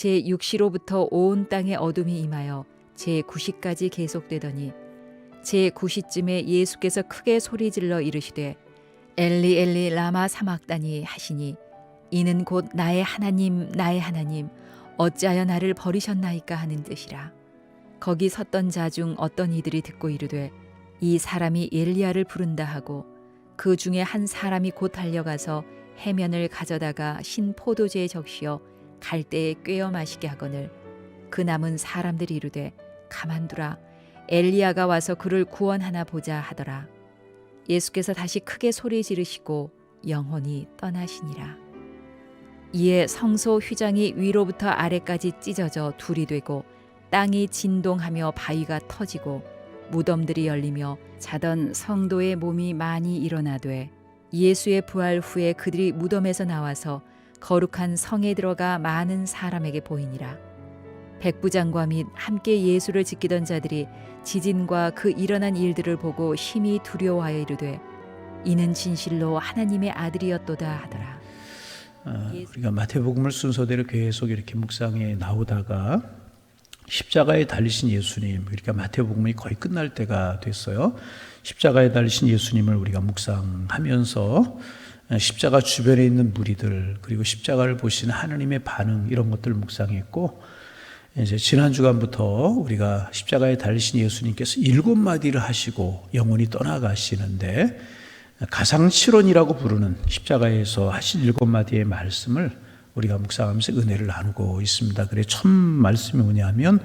제6시로부터 온 땅에 어둠이 임하여 제9시까지 계속되더니 제9시쯤에 예수께서 크게 소리질러 이르시되 엘리 엘리 라마 사막다니 하시니 이는 곧 나의 하나님 나의 하나님 어찌하여 나를 버리셨나이까 하는 뜻이라. 거기 섰던 자 중 어떤 이들이 듣고 이르되 이 사람이 엘리야를 부른다 하고 그 중에 한 사람이 곧 달려가서 해면을 가져다가 신 포도주에 적시어 갈대에 꿰어 마시게 하거늘 그 남은 사람들이 이르되 가만두라 엘리야가 와서 그를 구원하나 보자 하더라. 예수께서 다시 크게 소리 지르시고 영혼이 떠나시니라. 이에 성소 휘장이 위로부터 아래까지 찢어져 둘이 되고 땅이 진동하며 바위가 터지고 무덤들이 열리며 자던 성도의 몸이 많이 일어나되 예수의 부활 후에 그들이 무덤에서 나와서 거룩한 성에 들어가 많은 사람에게 보이니라. 백부장과 및 함께 예수를 지키던 자들이 지진과 그 일어난 일들을 보고 심히 두려워하여 이르되 이는 진실로 하나님의 아들이었도다 하더라. 우리가 마태복음을 순서대로 계속 이렇게 묵상에 나오다가 십자가에 달리신 예수님, 그러니까 마태복음이 거의 끝날 때가 됐어요. 십자가에 달리신 예수님을 우리가 묵상하면서 십자가 주변에 있는 무리들, 그리고 십자가를 보신 하나님의 반응, 이런 것들을 묵상했고, 이제 지난 주간부터 우리가 십자가에 달리신 예수님께서 7마디를 하시고 영원히 떠나가시는데 가상칠언이라고 부르는 십자가에서 하신 7마디의 말씀을 우리가 묵상하면서 은혜를 나누고 있습니다. 그래 첫 말씀이 뭐냐면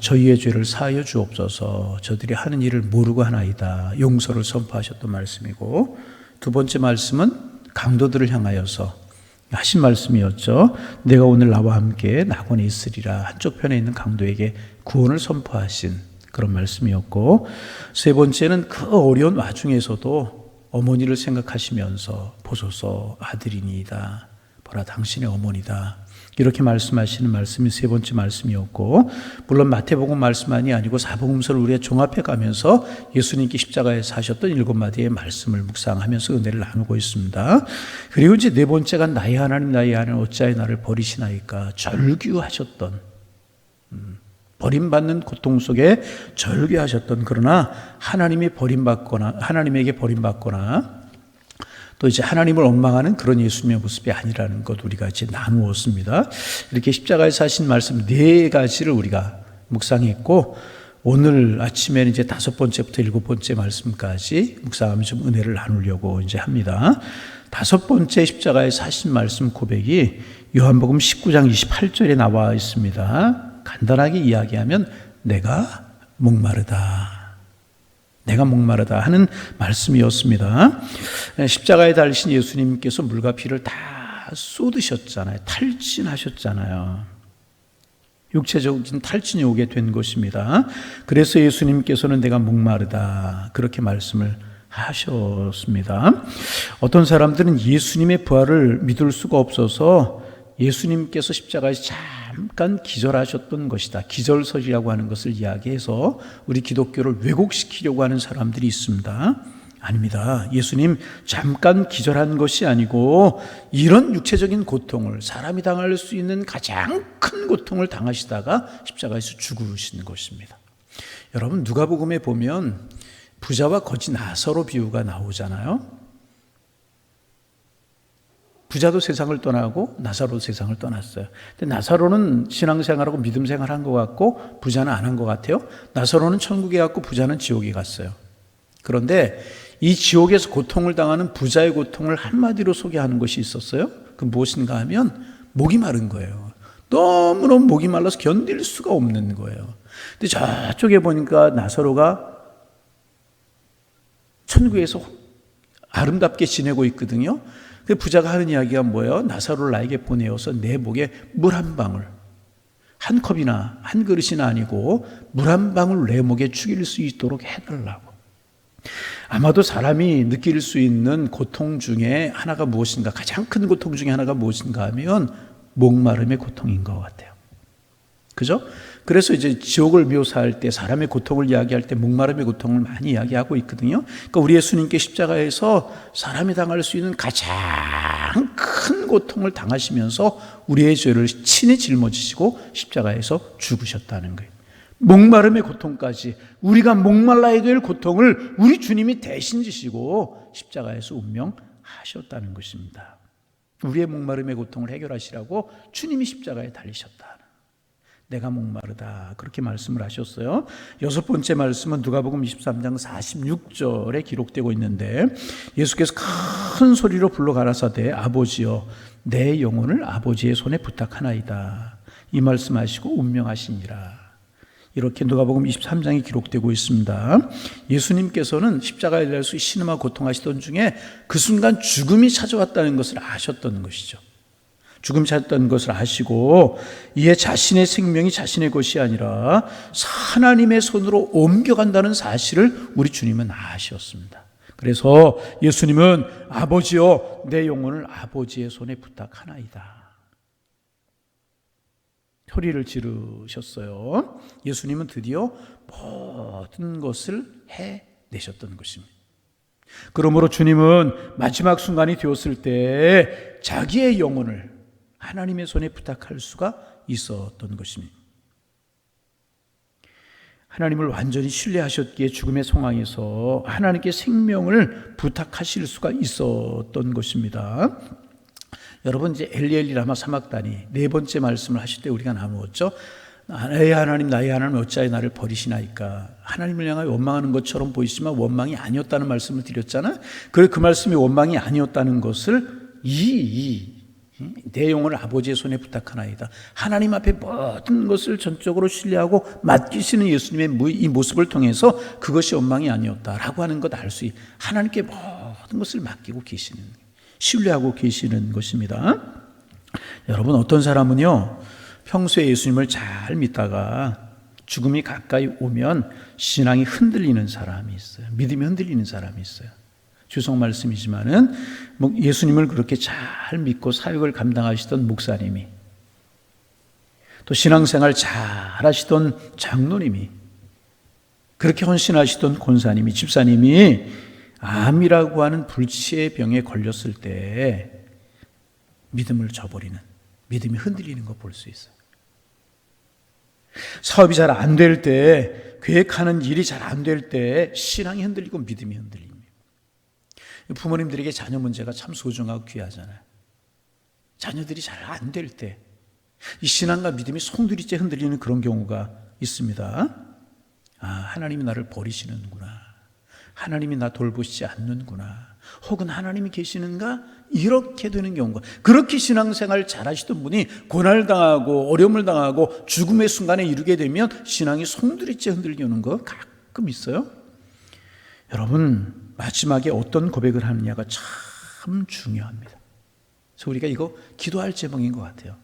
저희의 죄를 사하여 주옵소서, 저들이 하는 일을 모르고 하나이다, 용서를 선포하셨던 말씀이고, 두 번째 말씀은 강도들을 향하여서 하신 말씀이었죠. 내가 오늘 나와 함께 낙원에 있으리라, 한쪽 편에 있는 강도에게 구원을 선포하신 그런 말씀이었고, 세 번째는 그 어려운 와중에서도 어머니를 생각하시면서 보소서 아들이니이다, 보라 당신의 어머니다, 이렇게 말씀하시는 말씀이 세 번째 말씀이었고, 물론 마태복음 말씀만이 아니고 사복음서를 우리가 종합해 가면서 예수님께 십자가에서 하셨던 7마디의 말씀을 묵상하면서 은혜를 나누고 있습니다. 그리고 이제 네 번째가 나의 하나님 나의 하나님 어찌하여 나를 버리시나이까, 절규하셨던, 버림받는 고통 속에 절규하셨던, 그러나 하나님이 버림받거나 하나님에게 버림받거나 또 이제 하나님을 원망하는 그런 예수님의 모습이 아니라는 것 우리가 이제 나누었습니다. 이렇게 십자가에서 하신 말씀 4가지를 우리가 묵상했고, 오늘 아침에는 이제 5번째부터 7번째 말씀까지 묵상하면서 좀 은혜를 나누려고 이제 합니다. 5번째 십자가에서 하신 말씀 고백이 요한복음 19장 28절에 나와 있습니다. 간단하게 이야기하면 내가 목마르다, 내가 목마르다 하는 말씀이었습니다. 십자가에 달리신 예수님께서 물과 피를 다 쏟으셨잖아요. 탈진하셨잖아요. 육체적인 탈진이 오게 된 것입니다. 그래서 예수님께서는 내가 목마르다, 그렇게 말씀을 하셨습니다. 어떤 사람들은 예수님의 부활을 믿을 수가 없어서 예수님께서 십자가에서 잠깐 기절하셨던 것이다, 기절설이라고 하는 것을 이야기해서 우리 기독교를 왜곡시키려고 하는 사람들이 있습니다. 아닙니다. 예수님 잠깐 기절한 것이 아니고 이런 육체적인 고통을, 사람이 당할 수 있는 가장 큰 고통을 당하시다가 십자가에서 죽으시는 것입니다. 여러분, 누가복음에 보면 부자와 거지 나사로 비유가 나오잖아요. 부자도 세상을 떠나고 나사로도 세상을 떠났어요. 근데 나사로는 신앙생활하고 믿음생활 한 것 같고 부자는 안 한 것 같아요. 나사로는 천국에 갔고 부자는 지옥에 갔어요. 그런데 이 지옥에서 고통을 당하는 부자의 고통을 한마디로 소개하는 것이 있었어요. 그 무엇인가 하면 목이 마른 거예요. 너무너무 목이 말라서 견딜 수가 없는 거예요. 근데 저쪽에 보니까 나사로가 천국에서 아름답게 지내고 있거든요. 그 부자가 하는 이야기가 뭐예요? 나사로를 나에게 보내어서 내 목에 물 한 방울, 한 컵이나 한 그릇이나 아니고 물 한 방울 내 목에 죽일 수 있도록 해달라고. 아마도 사람이 느낄 수 있는 고통 중에 하나가 무엇인가, 가장 큰 고통 중에 하나가 무엇인가 하면 목마름의 고통인 것 같아요. 그죠? 그래서 이제 지옥을 묘사할 때, 사람의 고통을 이야기할 때 목마름의 고통을 많이 이야기하고 있거든요. 그러니까 우리 예수님께 십자가에서 사람이 당할 수 있는 가장 큰 고통을 당하시면서 우리의 죄를 친히 짊어지시고 십자가에서 죽으셨다는 거예요. 목마름의 고통까지, 우리가 목말라야 될 고통을 우리 주님이 대신 지시고 십자가에서 운명하셨다는 것입니다. 우리의 목마름의 고통을 해결하시라고 주님이 십자가에 달리셨다. 내가 목마르다, 그렇게 말씀을 하셨어요. 여섯 번째 말씀은 누가복음 23장 46절에 기록되고 있는데, 예수께서 큰 소리로 불러 가라사대 아버지여 내 영혼을 아버지의 손에 부탁하나이다, 이 말씀하시고 운명하시니라. 이렇게 누가복음 23장에 기록되고 있습니다. 예수님께서는 십자가에 달려서 신음하고 고통하시던 중에 그 순간 죽음이 찾아왔다는 것을 아셨던 것이죠. 죽음 찾았던 것을 아시고, 이에 자신의 생명이 자신의 것이 아니라 하나님의 손으로 옮겨간다는 사실을 우리 주님은 아셨습니다. 그래서 예수님은 아버지여 내 영혼을 아버지의 손에 부탁하나이다, 소리를 지르셨어요. 예수님은 드디어 모든 것을 해내셨던 것입니다. 그러므로 주님은 마지막 순간이 되었을 때 자기의 영혼을 하나님의 손에 부탁할 수가 있었던 것입니다. 하나님을 완전히 신뢰하셨기에 죽음의 상황에서 하나님께 생명을 부탁하실 수가 있었던 것입니다. 여러분, 이제 엘리 라마 사막다니 네 번째 말씀을 하실 때 우리가 나누었죠. 나의 하나님 어찌하여 나를 버리시나이까. 하나님을 향하여 원망하는 것처럼 보이지만 원망이 아니었다는 말씀을 드렸잖아요. 그 말씀이 원망이 아니었다는 것을 내 영혼을 아버지의 손에 부탁하나이다, 하나님 앞에 모든 것을 전적으로 신뢰하고 맡기시는 예수님의 이 모습을 통해서 그것이 원망이 아니었다라고 하는 것 알 수 있어요. 하나님께 모든 것을 맡기고 계시는, 신뢰하고 계시는 것입니다. 여러분, 어떤 사람은요 평소에 예수님을 잘 믿다가 죽음이 가까이 오면 신앙이 흔들리는 사람이 있어요. 믿음이 흔들리는 사람이 있어요. 주석 말씀이지만은 예수님을 그렇게 잘 믿고 사역을 감당하시던 목사님이, 또 신앙생활 잘 하시던 장로님이, 그렇게 헌신하시던 권사님이, 집사님이 암이라고 하는 불치의 병에 걸렸을 때 믿음을 저버리는, 믿음이 흔들리는 거 볼 수 있어요. 사업이 잘 안 될 때, 계획하는 일이 잘 안 될 때 신앙이 흔들리고 믿음이 흔들립니다. 부모님들에게 자녀 문제가 참 소중하고 귀하잖아요. 자녀들이 잘 안 될 때 이 신앙과 믿음이 송두리째 흔들리는 그런 경우가 있습니다. 하나님이 나를 버리시는구나, 하나님이 나 돌보시지 않는구나, 혹은 하나님이 계시는가, 이렇게 되는 경우가, 그렇게 신앙생활 잘 하시던 분이 고난당하고 어려움을 당하고 죽음의 순간에 이르게 되면 신앙이 송두리째 흔들리는 거 가끔 있어요. 여러분, 마지막에 어떤 고백을 하느냐가 참 중요합니다. 그래서 우리가 이거 기도할 제목인 것 같아요.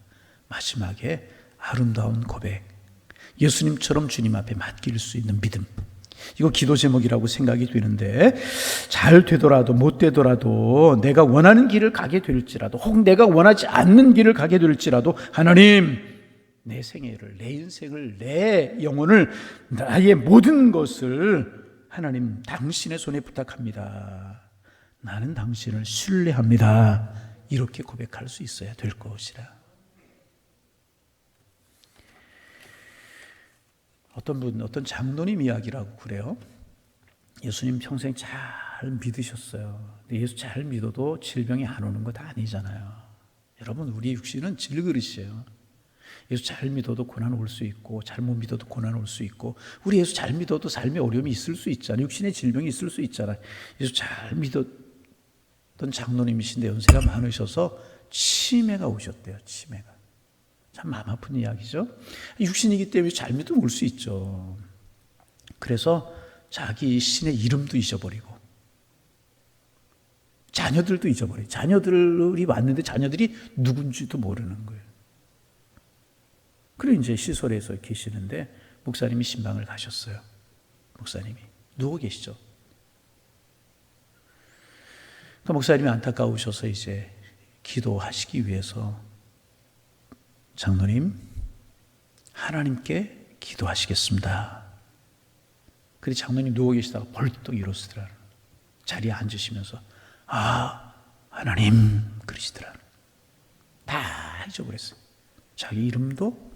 마지막에 아름다운 고백, 예수님처럼 주님 앞에 맡길 수 있는 믿음, 이거 기도 제목이라고 생각이 되는데, 잘 되더라도 못 되더라도 내가 원하는 길을 가게 될지라도, 혹은 내가 원하지 않는 길을 가게 될지라도, 하나님, 내 생애를, 내 인생을, 내 영혼을, 나의 모든 것을 하나님 당신의 손에 부탁합니다. 나는 당신을 신뢰합니다. 이렇게 고백할 수 있어야 될 것이라. 어떤 장로님 이야기라고 그래요. 예수님 평생 잘 믿으셨어요. 근데 예수 잘 믿어도 질병이 안 오는 것 아니잖아요. 여러분, 우리 육신은 질그릇이에요. 예수 잘 믿어도 고난 올 수 있고, 잘못 믿어도 고난 올 수 있고, 우리 예수 잘 믿어도 삶의 어려움이 있을 수 있잖아요. 육신의 질병이 있을 수 있잖아요. 예수 잘 믿었던 장로님이신데 연세가 많으셔서 치매가 오셨대요. 치매가. 참 마음 아픈 이야기죠. 육신이기 때문에 잘 믿으면 올 수 있죠. 그래서 자기 신의 이름도 잊어버리고, 자녀들도 잊어버려요. 자녀들이 왔는데 자녀들이 누군지도 모르는 거예요. 그래 이제 시설에서 계시는데 목사님이 신방을 가셨어요. 목사님이 누워 계시죠. 그 목사님이 안타까우셔서 이제 기도하시기 위해서, 장로님, 하나님께 기도하시겠습니다. 그리 장로님 누워 계시다가 벌떡 일어서더라. 자리에 앉으시면서 하나님 그러시더라. 다 잊어버렸어요. 자기 이름도,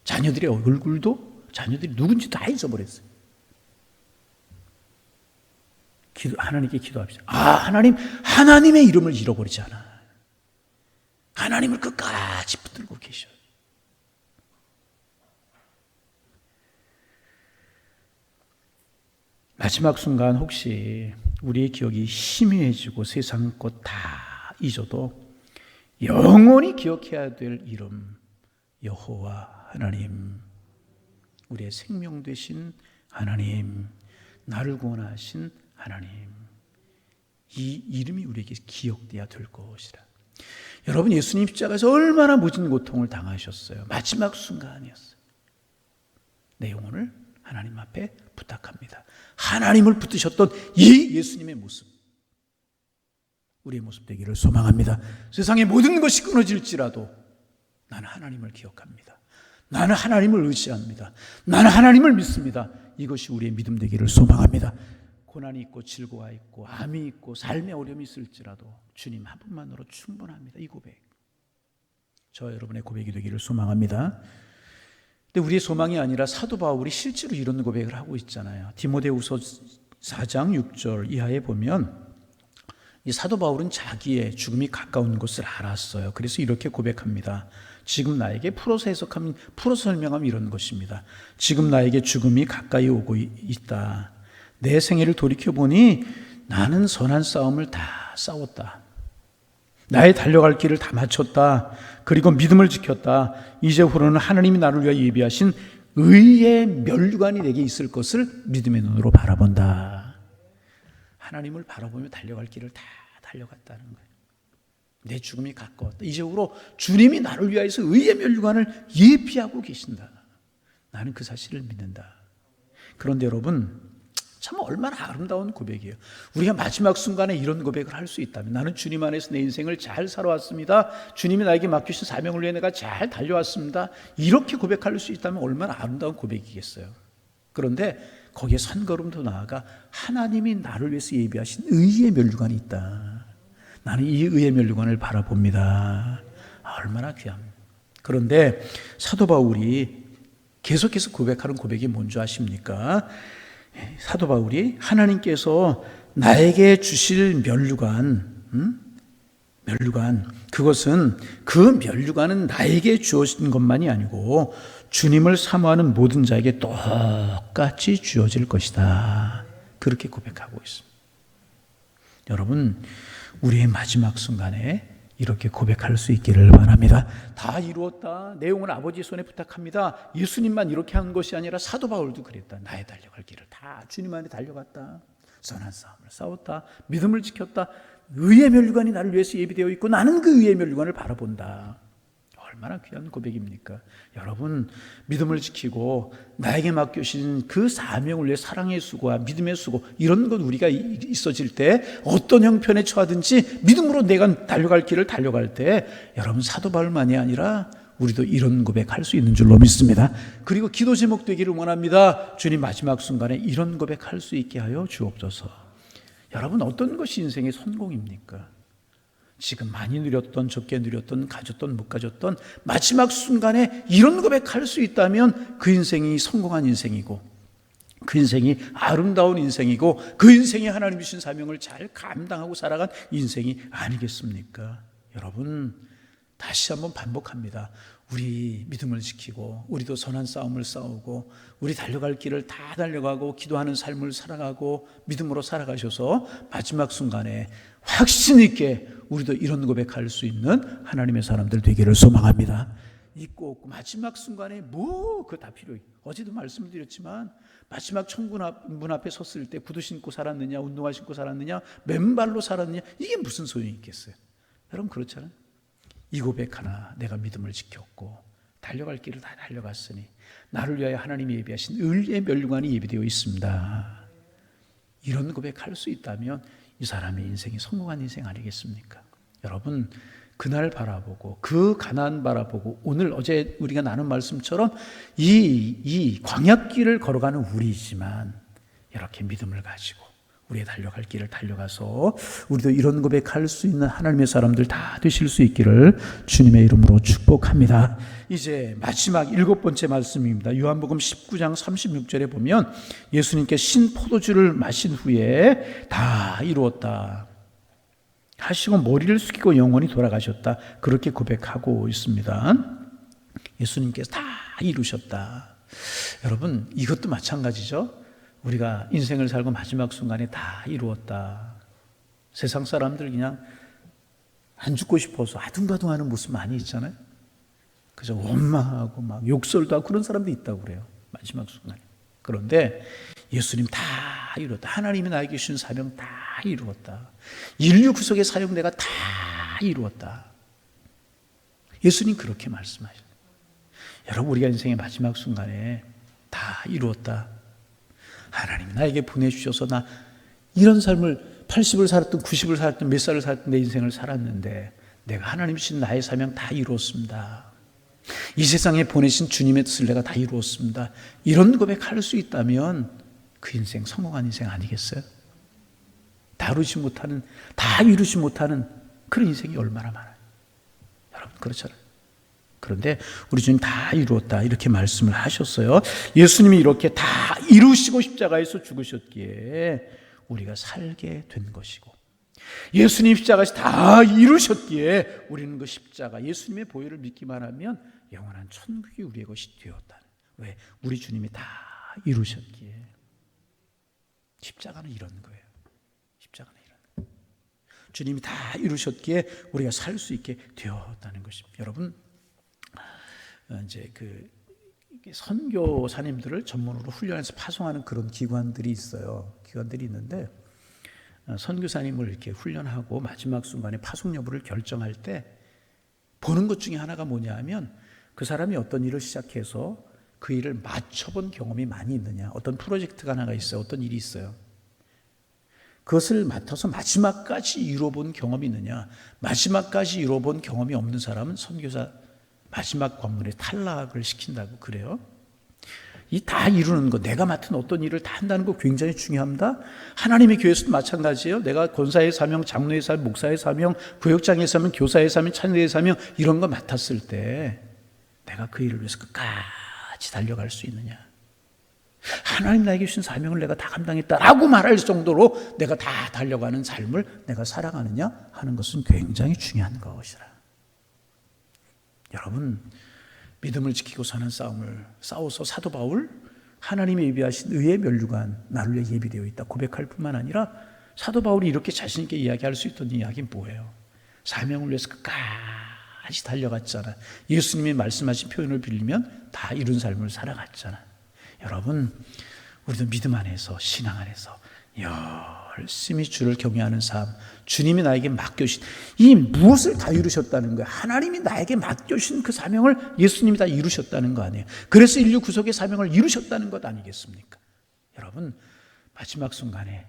자녀들의 얼굴도, 자녀들이 누군지 다 잊어버렸어요. 하나님께 기도합시다. 하나님의 이름을 잃어버리지 않아. 하나님을 끝까지 붙들고 계셔. 마지막 순간 혹시 우리의 기억이 희미해지고 세상 것 다 잊어도 영원히 기억해야 될 이름, 여호와 하나님, 우리의 생명 되신 하나님, 나를 구원하신 하나님, 이 이름이 우리에게 기억돼야 될 것이라. 여러분, 예수님 십자가에서 얼마나 모진 고통을 당하셨어요. 마지막 순간이었어요. 내 영혼을 하나님 앞에 부탁합니다. 하나님을 붙드셨던 이 예수님의 모습, 우리의 모습 되기를 소망합니다. 세상의 모든 것이 끊어질지라도 나는 하나님을 기억합니다. 나는 하나님을 의지합니다. 나는 하나님을 믿습니다. 이것이 우리의 믿음 되기를 소망합니다. 고난이 있고 질고가 있고 암이 있고 삶의 어려움이 있을지라도 주님 한 분만으로 충분합니다. 이 고백, 저와 여러분의 고백이 되기를 소망합니다. 근데 우리의 소망이 아니라 사도 바울이 실제로 이런 고백을 하고 있잖아요. 디모데후서 4장 6절 이하에 보면 이 사도 바울은 자기의 죽음이 가까운 것을 알았어요. 그래서 이렇게 고백합니다. 지금 나에게 풀어서 해석하면, 풀어서 설명하면 이런 것입니다. 지금 나에게 죽음이 가까이 오고 있다. 내 생애를 돌이켜보니 나는 선한 싸움을 다 싸웠다. 나의 달려갈 길을 다 마쳤다. 그리고 믿음을 지켰다. 이제후로는 하나님이 나를 위하여 예비하신 의의 면류관이 내게 있을 것을 믿음의 눈으로 바라본다. 하나님을 바라보며 달려갈 길을 다 달려갔다는 거예요. 내 죽음이 가까웠다. 이제후로 주님이 나를 위하여서 의의 면류관을 예비하고 계신다. 나는 그 사실을 믿는다. 그런데 여러분, 참 얼마나 아름다운 고백이에요. 우리가 마지막 순간에 이런 고백을 할 수 있다면, 나는 주님 안에서 내 인생을 잘 살아왔습니다. 주님이 나에게 맡기신 사명을 위해 내가 잘 달려왔습니다. 이렇게 고백할 수 있다면 얼마나 아름다운 고백이겠어요. 그런데 거기에 선걸음도 나아가 하나님이 나를 위해서 예비하신 의의 면류관이 있다. 나는 이 의의 면류관을 바라봅니다. 얼마나 귀합니다. 그런데 사도 바울이 계속해서 고백하는 고백이 뭔지 아십니까? 사도 바울이 하나님께서 나에게 주실 면류관, 그것은 그 면류관은 나에게 주어진 것만이 아니고 주님을 사모하는 모든 자에게 똑같이 주어질 것이다. 그렇게 고백하고 있습니다. 여러분, 우리의 마지막 순간에 이렇게 고백할 수 있기를 바랍니다. 다 이루었다. 내용은 아버지 손에 부탁합니다. 예수님만 이렇게 한 것이 아니라 사도 바울도 그랬다. 나의 달려갈 길을 다 주님 안에 달려갔다. 선한 싸움을 싸웠다. 믿음을 지켰다. 의의 면류관이 나를 위해서 예비되어 있고 나는 그 의의 면류관을 바라본다. 얼마나 귀한 고백입니까? 여러분, 믿음을 지키고 나에게 맡겨진 그 사명을 위해 사랑의 수고와 믿음의 수고, 이런 것 우리가 있어질 때 어떤 형편에 처하든지 믿음으로 내가 달려갈 길을 달려갈 때 여러분, 사도 바울만이 아니라 우리도 이런 고백할 수 있는 줄로 믿습니다. 그리고 기도 제목 되기를 원합니다. 주님, 마지막 순간에 이런 고백할 수 있게 하여 주옵소서. 여러분, 어떤 것이 인생의 성공입니까? 지금 많이 누렸던, 적게 누렸던, 가졌던, 못 가졌던 마지막 순간에 이런 고백할 수 있다면 그 인생이 성공한 인생이고, 그 인생이 아름다운 인생이고, 그 인생이 하나님 주신 사명을 잘 감당하고 살아간 인생이 아니겠습니까? 여러분, 다시 한번 반복합니다. 우리 믿음을 지키고 우리도 선한 싸움을 싸우고 우리 달려갈 길을 다 달려가고 기도하는 삶을 살아가고 믿음으로 살아가셔서 마지막 순간에 확신 있게 우리도 이런 고백할 수 있는 하나님의 사람들 되기를 소망합니다. 있고 없고 마지막 순간에 뭐 그거 다 필요해요. 어제도 말씀드렸지만 마지막 천문 앞에 섰을 때 구두 신고 살았느냐, 운동화 신고 살았느냐, 맨발로 살았느냐, 이게 무슨 소용이 있겠어요? 여러분, 그렇잖아요. 이 고백 하나, 내가 믿음을 지켰고 달려갈 길을 다 달려갔으니 나를 위하여 하나님이 예비하신 의의 면류관이 예비되어 있습니다. 이런 고백할 수 있다면 이 사람의 인생이 성공한 인생 아니겠습니까? 여러분, 그날 바라보고 그 가나안 바라보고 오늘 어제 우리가 나눈 말씀처럼 이 광야길을 걸어가는 우리지만 이렇게 믿음을 가지고 우리의 달려갈 길을 달려가서 우리도 이런 고백할 수 있는 하나님의 사람들 다 되실 수 있기를 주님의 이름으로 축복합니다. 이제 마지막 7번째 말씀입니다. 요한복음 19장 36절에 보면 예수님께 신 포도주를 마신 후에 다 이루었다 하시고 머리를 숙이고 영원히 돌아가셨다. 그렇게 고백하고 있습니다. 예수님께서 다 이루셨다. 여러분 이것도 마찬가지죠. 우리가 인생을 살고 마지막 순간에 다 이루었다. 세상 사람들 그냥 안 죽고 싶어서 아둥바둥하는 모습 많이 있잖아요. 그저 원망하고 막 욕설도 하고 그런 사람도 있다고 그래요. 마지막 순간에. 그런데 예수님 다 이루었다. 하나님이 나에게 주신 사명 다 이루었다. 인류 구속의 사역 내가 다 이루었다. 예수님 그렇게 말씀하셨어요. 여러분 우리가 인생의 마지막 순간에 다 이루었다. 하나님이 나에게 보내주셔서 나 이런 삶을 80을 살았든 90을 살았든 몇 살을 살았든 내 인생을 살았는데 내가 하나님 주신 나의 사명 다 이루었습니다. 이 세상에 보내신 주님의 뜻을 내가 다 이루었습니다. 이런 고백할 수 있다면 그 인생 성공한 인생 아니겠어요? 다루지 못하는, 다 이루지 못하는 그런 인생이 얼마나 많아요. 여러분 그렇잖아요. 그런데 우리 주님 다 이루었다 이렇게 말씀을 하셨어요. 예수님이 이렇게 다 이루시고 십자가에서 죽으셨기에 우리가 살게 된 것이고 예수님 십자가에서 다 이루셨기에 우리는 그 십자가 예수님의 보혈을 믿기만 하면 영원한 천국이 우리의 것이 되었다. 왜? 우리 주님이 다 이루셨기에. 십자가는 이런 거예요. 십자가는 이런 거예요. 주님이 다 이루셨기에 우리가 살 수 있게 되었다는 것입니다. 여러분 이제 그 선교사님들을 전문으로 훈련해서 파송하는 그런 기관들이 있어요. 기관들이 있는데 선교사님을 이렇게 훈련하고 마지막 순간에 파송 여부를 결정할 때 보는 것 중에 하나가 뭐냐 하면 그 사람이 어떤 일을 시작해서 그 일을 맞춰본 경험이 많이 있느냐. 어떤 프로젝트가 하나가 있어요. 어떤 일이 있어요. 그것을 맡아서 마지막까지 이뤄본 경험이 있느냐. 마지막까지 이뤄본 경험이 없는 사람은 선교사 마지막 관문에 탈락을 시킨다고 그래요. 이 다 이루는 거, 내가 맡은 어떤 일을 다 한다는 거 굉장히 중요합니다. 하나님의 교회에서도 마찬가지예요. 내가 권사의 사명, 장로의 사명, 목사의 사명, 구역장의 사명, 교사의 사명, 찬양의 사명 이런 거 맡았을 때 내가 그 일을 위해서 끝까지 달려갈 수 있느냐. 하나님 나에게 주신 사명을 내가 다 감당했다라고 말할 정도로 내가 다 달려가는 삶을 내가 살아가느냐 하는 것은 굉장히 중요한 것이라. 여러분 믿음을 지키고 사는 싸움을 싸워서 사도 바울 하나님이 예비하신 의의 면류관 나를 위해 예비되어 있다 고백할 뿐만 아니라 사도 바울이 이렇게 자신 있게 이야기할 수 있던 이야기는 뭐예요? 사명을 위해서 끝까지 달려갔잖아. 예수님이 말씀하신 표현을 빌리면 다 이룬 삶을 살아갔잖아. 여러분 우리도 믿음 안에서 신앙 안에서 열심히 주를 경외하는 삶, 주님이 나에게 맡겨주신 이 무엇을 다 이루셨다는 거예요. 하나님이 나에게 맡겨주신 그 사명을 예수님이 다 이루셨다는 거 아니에요. 그래서 인류 구속의 사명을 이루셨다는 것 아니겠습니까? 여러분 마지막 순간에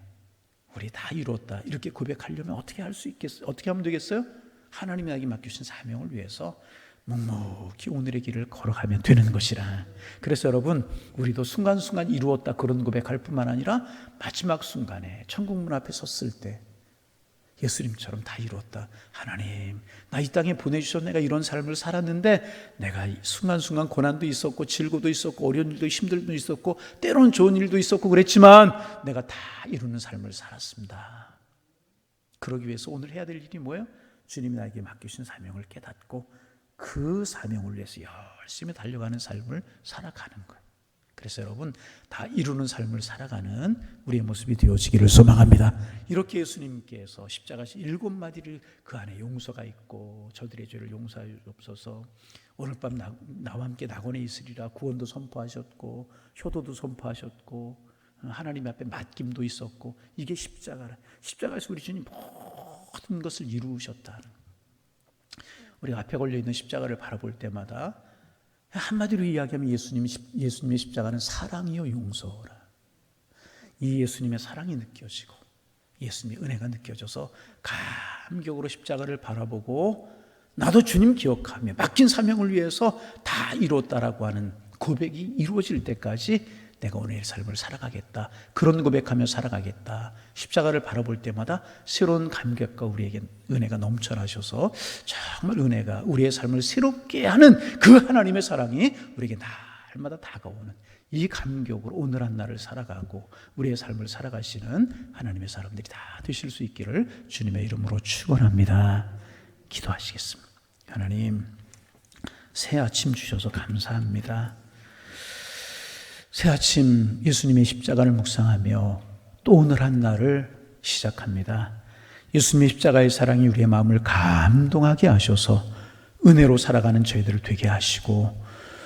우리 다 이루었다 이렇게 고백하려면 어떻게 할 수 있겠어요? 어떻게 하면 되겠어요? 하나님이 나에게 맡겨주신 사명을 위해서 묵묵히 오늘의 길을 걸어가면 되는 것이라. 그래서 여러분 우리도 순간순간 이루었다 그런 고백할 뿐만 아니라 마지막 순간에 천국문 앞에 섰을 때 예수님처럼 다 이루었다. 하나님 나 이 땅에 보내주셔서 내가 이런 삶을 살았는데 내가 순간순간 고난도 있었고 질고도 있었고 어려운 일도 힘든 일도 있었고 때로는 좋은 일도 있었고 그랬지만 내가 다 이루는 삶을 살았습니다. 그러기 위해서 오늘 해야 될 일이 뭐예요? 주님이 나에게 맡기신 사명을 깨닫고 그 사명을 위해서 열심히 달려가는 삶을 살아가는 거예요. 그래서 여러분 다 이루는 삶을 살아가는 우리의 모습이 되어지기를 소망합니다. 이렇게 예수님께서 십자가에서 7마디를 그 안에 용서가 있고 저들의 죄를 용서하옵소서 오늘 밤 나와 함께 낙원에 있으리라 구원도 선포하셨고 효도도 선포하셨고 하나님 앞에 맡김도 있었고 이게 십자가라. 십자가에서 우리 주님 모든 것을 이루셨다는 우리가 앞에 걸려있는 십자가를 바라볼 때마다 한마디로 이야기하면 예수님의 십자가는 사랑이요 용서라. 이 예수님의 사랑이 느껴지고 예수님의 은혜가 느껴져서 감격으로 십자가를 바라보고 나도 주님 기억하며 맡긴 사명을 위해서 다 이뤘다라고 하는 고백이 이루어질 때까지 내가 오늘의 삶을 살아가겠다. 그런 고백하며 살아가겠다. 십자가를 바라볼 때마다 새로운 감격과 우리에게 은혜가 넘쳐나셔서 정말 은혜가 우리의 삶을 새롭게 하는 그 하나님의 사랑이 우리에게 날마다 다가오는 이 감격으로 오늘 한 날을 살아가고 우리의 삶을 살아가시는 하나님의 사람들이 다 되실 수 있기를 주님의 이름으로 축원합니다. 기도하시겠습니다. 하나님, 새 아침 주셔서 감사합니다. 새 아침 예수님의 십자가를 묵상하며 또 오늘 한 날을 시작합니다. 예수님의 십자가의 사랑이 우리의 마음을 감동하게 하셔서 은혜로 살아가는 저희들을 되게 하시고,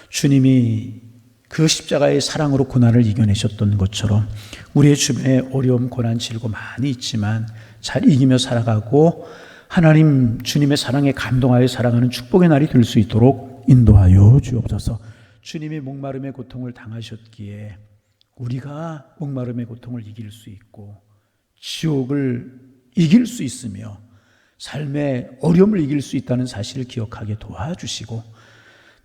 주님이 그 십자가의 사랑으로 고난을 이겨내셨던 것처럼 우리의 주변에 어려움, 고난, 질고 많이 있지만 잘 이기며 살아가고 하나님 주님의 사랑에 감동하여 살아가는 축복의 날이 될 수 있도록 인도하여 주옵소서. 주님이 목마름의 고통을 당하셨기에 우리가 목마름의 고통을 이길 수 있고 지옥을 이길 수 있으며 삶의 어려움을 이길 수 있다는 사실을 기억하게 도와주시고,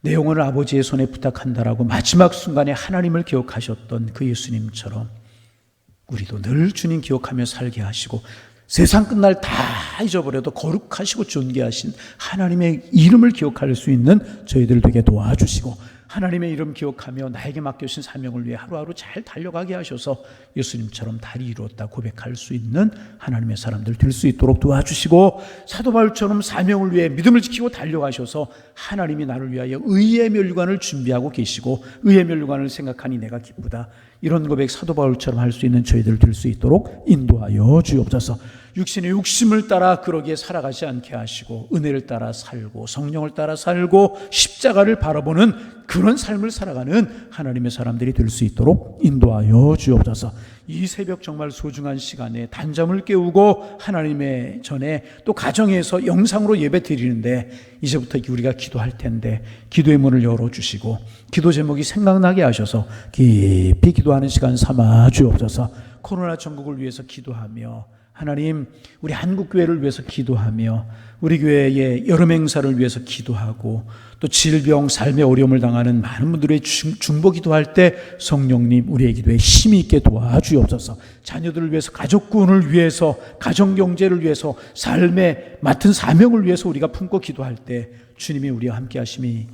내 영혼을 아버지의 손에 부탁한다라고 마지막 순간에 하나님을 기억하셨던 그 예수님처럼 우리도 늘 주님 기억하며 살게 하시고, 세상 끝날 다 잊어버려도 거룩하시고 존귀하신 하나님의 이름을 기억할 수 있는 저희들 되게 도와주시고, 하나님의 이름 기억하며 나에게 맡겨진 사명을 위해 하루하루 잘 달려가게 하셔서 예수님처럼 다리 이루었다 고백할 수 있는 하나님의 사람들 될 수 있도록 도와주시고, 사도 바울처럼 사명을 위해 믿음을 지키고 달려가셔서 하나님이 나를 위하여 의의 멸류관을 준비하고 계시고 의의 멸류관을 생각하니 내가 기쁘다, 이런 고백 사도 바울처럼 할 수 있는 저희들 될 수 있도록 인도하여 주옵소서. 육신의 욕심을 따라 그러기에 살아가지 않게 하시고 은혜를 따라 살고 성령을 따라 살고 십자가를 바라보는 그런 삶을 살아가는 하나님의 사람들이 될 수 있도록 인도하여 주옵소서. 이 새벽 정말 소중한 시간에 단잠을 깨우고 하나님의 전에 또 가정에서 영상으로 예배 드리는데 이제부터 우리가 기도할 텐데 기도의 문을 열어주시고 기도 제목이 생각나게 하셔서 깊이 기도하는 시간 삼아 주옵소서. 코로나 전국을 위해서 기도하며 하나님 우리 한국교회를 위해서 기도하며 우리 교회의 여름 행사를 위해서 기도하고 또 질병, 삶의 어려움을 당하는 많은 분들의 중보 기도할 때 성령님 우리의 기도에 힘이 있게 도와주옵소서. 자녀들을 위해서, 가족 구원을 위해서, 가정 경제를 위해서, 삶의 맡은 사명을 위해서 우리가 품고 기도할 때 주님이 우리와 함께 하심이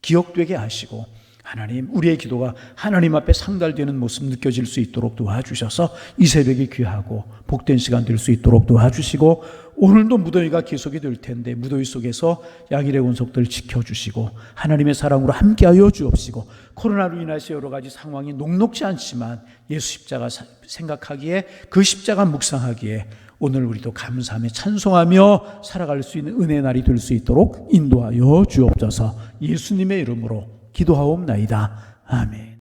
기억되게 하시고 하나님 우리의 기도가 하나님 앞에 상달되는 모습 느껴질 수 있도록 도와주셔서 이 새벽이 귀하고 복된 시간 될 수 있도록 도와주시고, 오늘도 무더위가 계속이 될 텐데 무더위 속에서 양일의 운석들 지켜주시고 하나님의 사랑으로 함께하여 주옵시고, 코로나로 인해서 여러 가지 상황이 녹록지 않지만 예수 십자가 생각하기에 그 십자가 묵상하기에 오늘 우리도 감사하며 찬송하며 살아갈 수 있는 은혜의 날이 될 수 있도록 인도하여 주옵소서. 예수님의 이름으로 기도하옵나이다. 아멘.